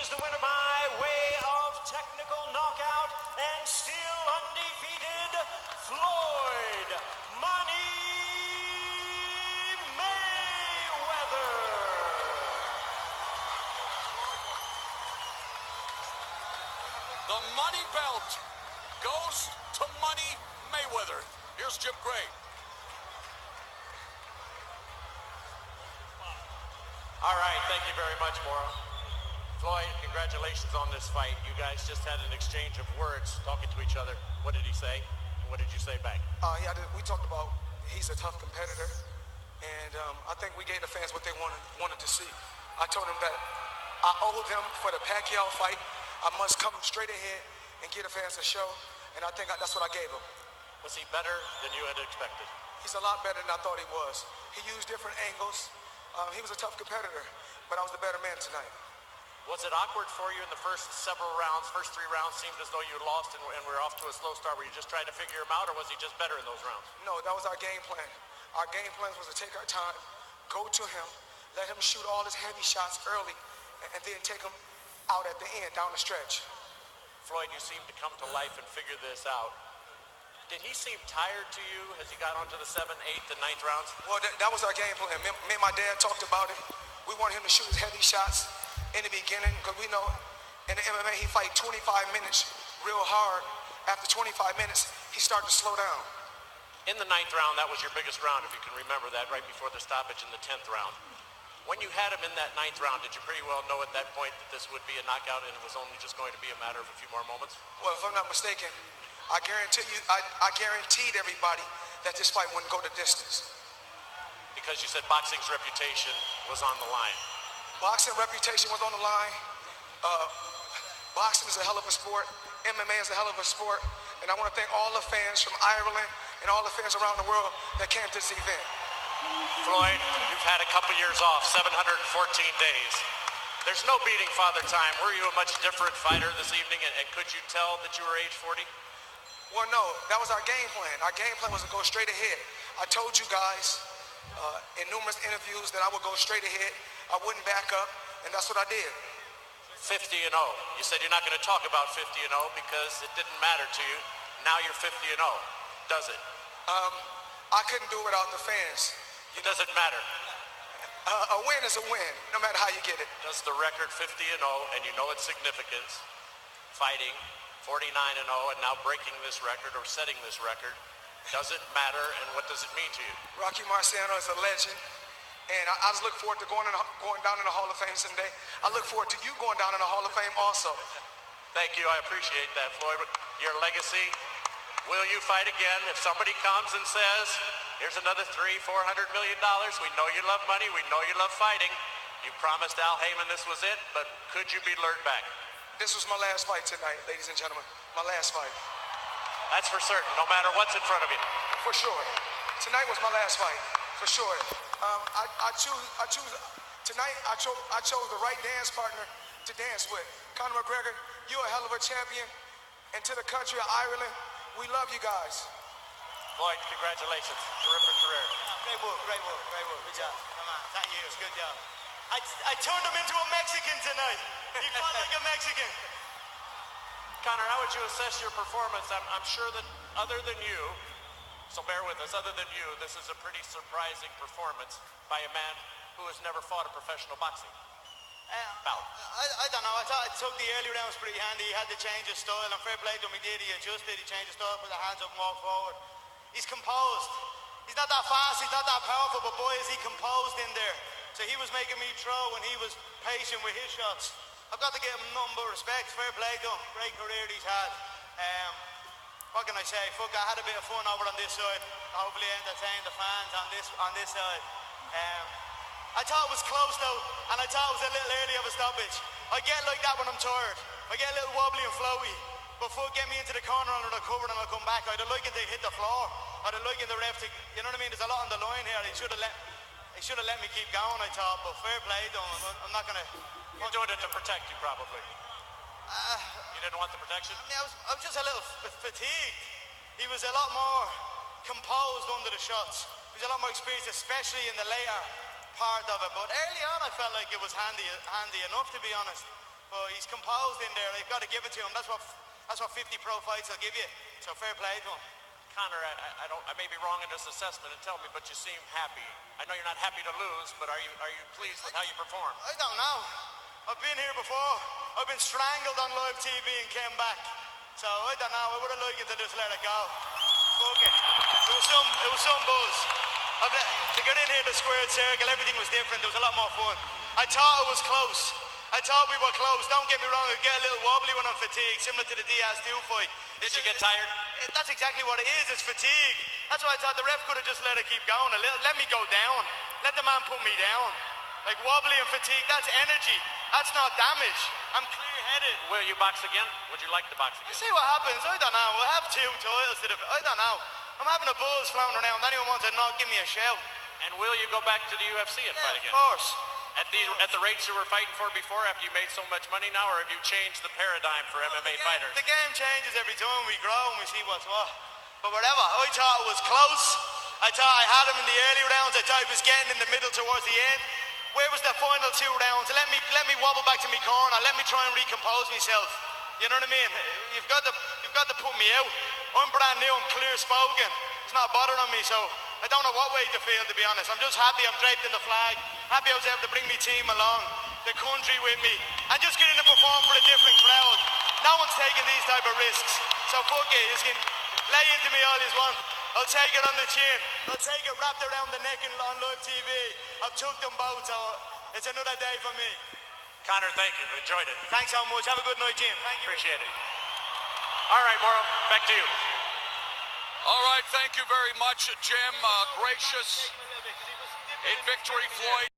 is the winner by way of technical knockout and still undefeated, Floyd Money Mayweather. The money belt goes to Money Mayweather. Here's Jim Gray. All right, thank you very much, Mauro. Floyd, congratulations on this fight. You guys just had an exchange of words talking to each other. What did he say? And what did you say back? We talked about he's a tough competitor, and I think we gave the fans what they wanted to see. I told him that I owe them for the Pacquiao fight. I must come straight ahead and give the fans a show, and I think that's what I gave him. Was he better than you had expected? He's a lot better than I thought he was. He used different angles. He was a tough competitor, but I was the better man tonight. Was it awkward for you in the first several rounds? First 3 rounds seemed as though you lost and were off to a slow start. Were you just trying to figure him out, or was he just better in those rounds? No, that was our game plan. Our game plan was to take our time, go to him, let him shoot all his heavy shots early, and then take him out at the end, down the stretch. Floyd, you seem to come to life and figure this out. Did he seem tired to you as he got onto the 7th, 8th, and 9th rounds? Well, that was our game plan. Me and my dad talked about it. We wanted him to shoot his heavy shots in the beginning, because we know in the MMA he fight 25 minutes real hard. After 25 minutes, he started to slow down. In the 9th round, that was your biggest round, if you can remember that, right before the stoppage in the 10th round. When you had him in that 9th round, did you pretty well know at that point that this would be a knockout and it was only just going to be a matter of a few more moments? Well, if I'm not mistaken, I guaranteed everybody that this fight wouldn't go the distance. Because you said boxing's reputation was on the line. Boxing reputation was on the line. Boxing is a hell of a sport. MMA is a hell of a sport. And I want to thank all the fans from Ireland and all the fans around the world that came to this event. Floyd, you've had a couple years off, 714 days. There's no beating Father Time. Were you a much different fighter this evening, and could you tell that you were age 40? Well, no, that was our game plan. Our game plan was to go straight ahead. I told you guys in numerous interviews that I would go straight ahead. I wouldn't back up, and that's what I did. 50-0. You said you're not going to talk about 50-0 because it didn't matter to you. Now you're 50-0. Does it? I couldn't do it without the fans. It doesn't matter. A win is a win, no matter how you get it. Does the record 50-0, and you know its significance, fighting 49-0, and now breaking this record or setting this record, does it matter, and what does it mean to you? Rocky Marciano is a legend, and I just look forward to going down in the Hall of Fame someday. I look forward to you going down in the Hall of Fame also. Thank you, I appreciate that, Floyd. Your legacy, will you fight again? If somebody comes and says, here's another $300-400 million, we know you love money, we know you love fighting. You promised Al Heyman this was it, but could you be lured back? This was my last fight tonight, ladies and gentlemen. My last fight. That's for certain, no matter what's in front of you. For sure. Tonight was my last fight, for sure. Tonight I chose the right dance partner to dance with. Conor McGregor, you're a hell of a champion. And to the country of Ireland, we love you guys. Floyd, congratulations. Terrific career. Great work. Good job. Come on, thank you. It's good job. I turned him into a Mexican tonight. He fought like a Mexican. Conor, how would you assess your performance? I'm sure that other than you, so bear with us, other than you, this is a pretty surprising performance by a man who has never fought a professional boxing bout. I don't know. I thought the early rounds pretty handy. He had to change his style, and fair play to him, he did. He adjusted, he changed his style, put the hands up and walked forward. He's composed. He's not that fast, he's not that powerful, but boy, is he composed in there. So he was making me throw, and he was patient with his shots. I've got to give him nothing but respect. Fair play to him. Great career he's had. What can I say? Fuck, I had a bit of fun over on this side. Hopefully entertain the fans on this side. I thought it was close though, and I thought it was a little early of a stoppage. I get like that when I'm tired. I get a little wobbly and floaty. But fuck, get me into the corner under the cover and I'll come back. I'd have liked it to hit the floor. I'd have liked the ref to, you know what I mean? There's a lot on the line here. He should have let me keep going, I thought, but fair play to him. I'm not gonna. You're doing it to protect you, probably. You didn't want the protection? I mean, I was just a little fatigued. He was a lot more composed under the shots. He was a lot more experienced, especially in the later part of it. But early on, I felt like it was handy enough, to be honest. But he's composed in there. You've got to give it to him. That's what 50 pro fights will give you. So fair play to him. Connor, I may be wrong in this assessment, and tell me, but you seem happy. I know you're not happy to lose, but are you pleased with how you performed? I don't know. I've been here before. I've been strangled on live TV and came back. So I don't know. I would have liked to just let it go. Fuck it. It was some buzz. To get in here the squared circle, everything was different. There was a lot more fun. I thought it was close. I thought we were close. Don't get me wrong, I get a little wobbly when I'm fatigued, similar to the Diaz-2 fight. Did you get tired? That's exactly what it is, it's fatigue. That's why I thought the ref could have just let it keep going a little. Let me go down. Let the man put me down. Like wobbly and fatigue, that's energy. That's not damage. I'm clear-headed. Will you box again? Would you like to box again? See what happens, I don't know. We'll have 2 titles to I don't know. I'm having a buzz floating around. Anyone wants to knock, give me a shout. And will you go back to the UFC and fight again? Of course. At the rates you were fighting for before, after you made so much money now, or have you changed the paradigm for MMA fighters? The game changes every time we grow and we see what's what. But whatever, I thought it was close. I thought I had him in the early rounds. I thought he was getting in the middle towards the end. Where was the final 2 rounds? Let me wobble back to my corner. Let me try and recompose myself. You know what I mean? You've got to put me out. I'm brand new. I'm clear spoken. It's not bothering me, so I don't know what way to feel, to be honest. I'm just happy I'm draped in the flag. Happy I was able to bring my team along, the country with me, and just getting to perform for a different crowd. No one's taking these type of risks. So fuck it. You can lay into me all you want. I'll take it on the chin. I'll take it wrapped around the neck and on live TV. I've took them both, so it's another day for me. Connor, thank you. Enjoyed it. Thanks so much. Have a good night, Jim. Thank you. Appreciate it. All right, Morrow, back to you. All right, thank you very much, Jim. Gracious in victory, Floyd.